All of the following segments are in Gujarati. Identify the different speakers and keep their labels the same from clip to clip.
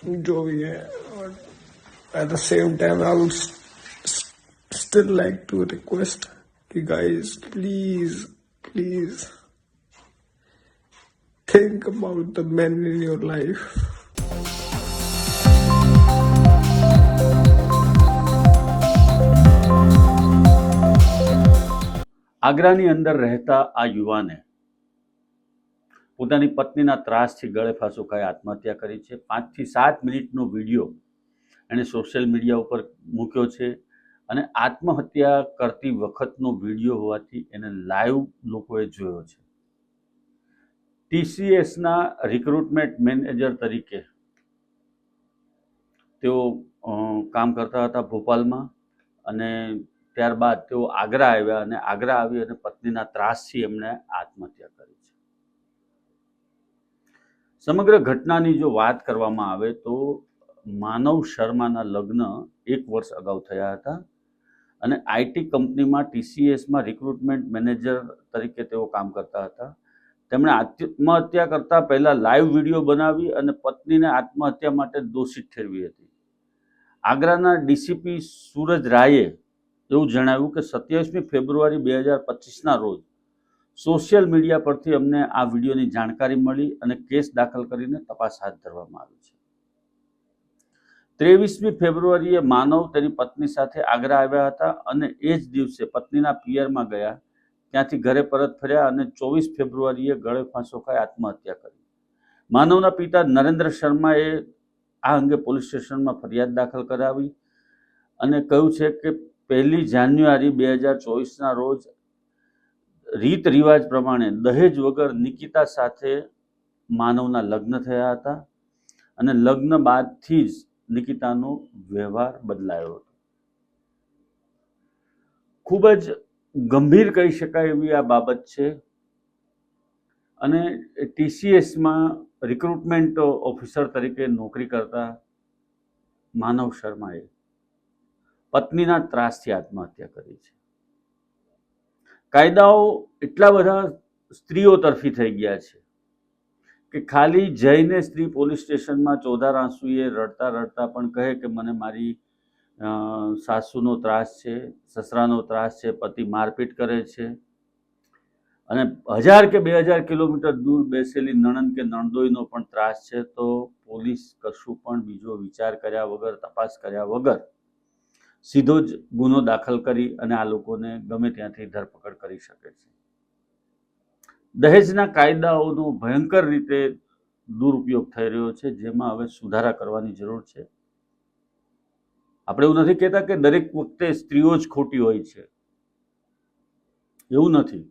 Speaker 1: जो भी है, और at the same time I would still like to request कि guys please think about the men in your life.
Speaker 2: આગ્રાની અંદર રહેતા આ યુવાને પોતાની પત્નીના ત્રાસથી ગળે ફાંસો ખાઈ આત્મહત્યા કરી છે। 5 થી 7 મિનિટનો વિડીયો એણે સોશિયલ મીડિયા ઉપર મૂક્યો છે અને આત્મહત્યા કરતી વખતનો વિડીયો હોવાથી એને લાઈવ લોકોએ જોયો છે। ટીસીએસના રિક્રુટમેન્ટ મેનેજર તરીકે તેઓ કામ કરતા હતા ભોપાલમાં, અને ત્યારબાદ તેઓ આગ્રા આવ્યા અને આગ્રા આવી અને પત્નીના ત્રાસથી એમણે આત્મહત્યા કરી છે। સમગ્ર ઘટનાની જો વાત કરવામાં આવે તો માનવ શર્માના લગ્ન 1 વર્ષ અગાઉ થયા હતા અને આઈટી કંપનીમાં ટીસીએસમાં રિક્રુટમેન્ટ મેનેજર તરીકે તેઓ કામ કરતા હતા। તેમણે આત્મહત્યા કરતા પહેલા લાઈવ વિડીયો બનાવી અને પત્નીને આત્મહત્યા માટે દોષિત ઠેરવી હતી। આગ્રાના ડીસીપી સૂરજ રાયે એવું જણાવ્યું કે 27મી ફેબ્રુઆરી 2025ના રોજ સોશિયલ મીડિયા પરથી અમને આ વિડીયોની જાણકારી મળી અને કેસ દાખલ કરીને તપાસ હાથ ધરવામાં આવી છે। 23મી ફેબ્રુઆરીએ માનવ તેની પત્ની સાથે આગ્રા આવ્યા હતા અને એ જ દિવસે પત્નીના પિયરમાં ગયા, ત્યાંથી ઘરે પરત ફર્યા અને 24 ફેબ્રુઆરીએ ગળે ફાંસો ખાઈ આત્મહત્યા કરી। માનવના પિતા નરેન્દ્ર શર્માએ આ અંગે પોલીસ સ્ટેશનમાં ફરિયાદ દાખલ કરાવી અને કહ્યું છે કે 1 જાન્યુઆરી 2024ના રોજ રીત રિવાજ પ્રમાણે દહેજ વગર નિકિતા સાથે માનવના લગ્ન થયા હતા અને લગ્ન બાદથી જ નિકિતાનો વ્યવહાર બદલાયો હતો। ખૂબ જ ગંભીર કહી શકાય એવી આ બાબત છે અને ટીસીએસમાં રિક્રુટમેન્ટ ઓફિસર તરીકે નોકરી કરતા માનવ શર્માએ પત્નીના ત્રાસથી આત્મહત્યા કરી છે। કાયદાઓ એટલા બધા સ્ત્રીઓ તરફી થઈ ગયા છે કે ખાલી જઈને સ્ત્રી પોલીસ સ્ટેશનમાં ચોધાર આંસુએ રડતા રડતા પણ કહે કે મને મારી સાસુનો ત્રાસ છે, સસરાનો ત્રાસ છે, પતિ મારપીટ કરે છે, અને 1000 કે 2000 કિલોમીટર દૂર બેસેલી નણંદ કે નણદોઈનો પણ ત્રાસ છે, તો પોલીસ કશું પણ બીજો વિચાર કર્યા વગર, તપાસ કર્યા વગર સીધો જ ગુનો દાખલ કરી અને આ લોકોને ગમે ત્યાંથી ધરપકડ કરી શકે છે। દહેજના કાયદાઓનો ભયંકર રીતે દુરુપયોગ થઈ રહ્યો છે, જેમાં હવે સુધારા કરવાની જરૂર છે। આપણે એવું નથી કહેતા કે દરેક વખતે સ્ત્રીઓ જ ખોટી હોય છે, એવું નથી,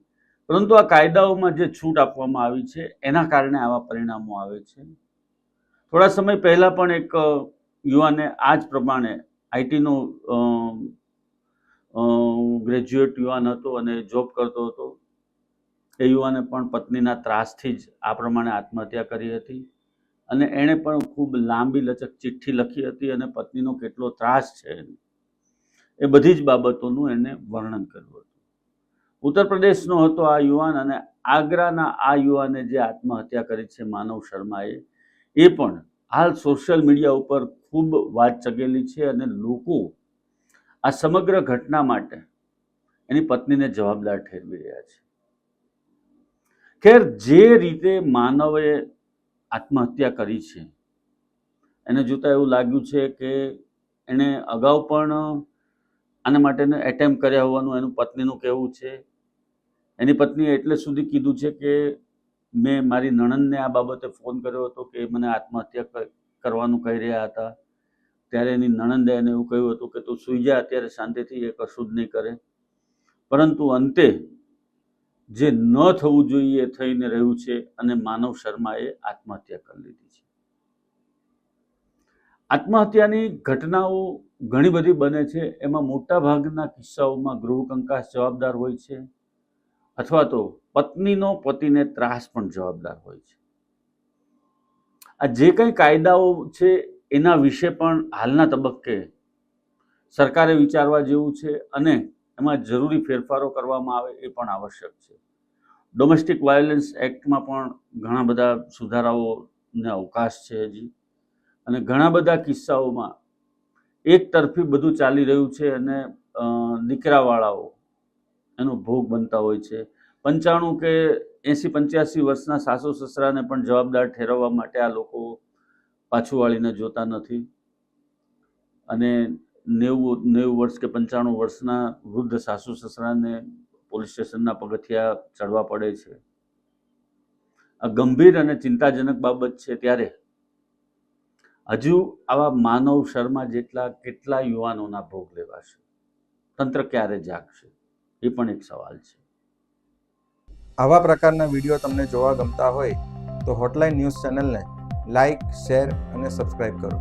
Speaker 2: પરંતુ આ કાયદાઓમાં જે છૂટ આપવામાં આવી છે એના કારણે આવા પરિણામો આવે છે। થોડા સમય પહેલા પણ એક યુવાને આ જ પ્રમાણે આઈટીનો ગ્રેજ્યુએટ યુવાન હતો અને જોબ કરતો હતો, એ યુવાને પણ પત્નીના ત્રાસથી જ આ પ્રમાણે આત્મહત્યા કરી હતી અને એણે પણ ખૂબ લાંબી લચક ચિઠ્ઠી લખી હતી અને પત્નીનો કેટલો ત્રાસ છે એ બધી જ બાબતોનું એને વર્ણન કર્યું હતું। ઉત્તર પ્રદેશનો હતો આ યુવાન અને આગ્રાના આ યુવાને જે આત્મહત્યા કરી છે માનવ શર્માએ, એ પણ હાલ સોશિયલ મીડિયા ઉપર ખૂબ વાત ચગેલી છે અને લોકો આ સમગ્ર ઘટના માટે એની પત્નીને જવાબદાર ઠેરવી રહ્યા છે। ખેર, જે રીતે માનવે આત્મહત્યા કરી છે એને જોતા એવું લાગ્યું છે કે એણે અગાઉ પણ આના માટેનો એટેમ્પ કર્યા હોવાનું એનું પત્નીનું કહેવું છે। એની પત્નીએ એટલે સુધી કીધું છે કે મેં મારી નણંદને આ બાબતે ફોન કર્યો હતો કે મને આત્મહત્યા કરવાનું કહી રહ્યા હતા, ત્યારે એની નણંદે એને એવું કહ્યું હતું કે તું સૂઈ જા અત્યારે શાંતિથી, એ કશું જ નહીં કરે, પરંતુ અંતે જે ન થવું જોઈએ એ થઈને રહ્યું છે અને માનવ શર્માએ આત્મહત્યા કરી લીધી છે। આત્મહત્યાની ઘટનાઓ ઘણી બધી બને છે, એમાં મોટા ભાગના કિસ્સાઓમાં ગૃહ કંકાસ જવાબદાર હોય છે અથવા તો પત્નીનો પતિને ત્રાસ પણ જવાબદાર હોય છે। આ જે કંઈ કાયદાઓ છે એના વિશે પણ હાલના તબક્કે સરકારે વિચારવા જેવું છે અને એમાં જરૂરી ફેરફારો કરવામાં આવે એ પણ આવશ્યક છે। ડોમેસ્ટિક વાયોલન્સ એક્ટમાં પણ ઘણા બધા સુધારાઓને અવકાશ છે હજી, અને ઘણા બધા કિસ્સાઓમાં એક તરફી બધું ચાલી રહ્યું છે અને દીકરાવાળાઓ એનો ભોગ બનતા હોય છે. 95 કે 80-85 વર્ષના સાસુ સસરાને પણ જવાબદાર ઠેરવવા માટે આ લોકો પાછું વાળીને જોતા નથી અને 90 વર્ષ કે 95 વર્ષના વૃદ્ધ સાસુ સસરાને પોલીસ સ્ટેશનના પગથિયા ચડવા પડે છે. આ ગંભીર અને ચિંતાજનક બાબત છે. ત્યારે હજુ આવા માનવ શર્મા જેટલા કેટલા યુવાનોના ભોગ લેવાશે? તંત્ર ક્યારે જાગશે? એ પણ એક સવાલ છે.
Speaker 3: આવા પ્રકારના વિડીયો તમને જોવા ગમતા હોય તો હોટલાઇન ન્યૂઝ ચેનલને લાઇક, શેર અને સબસ્ક્રાઇબ કરો.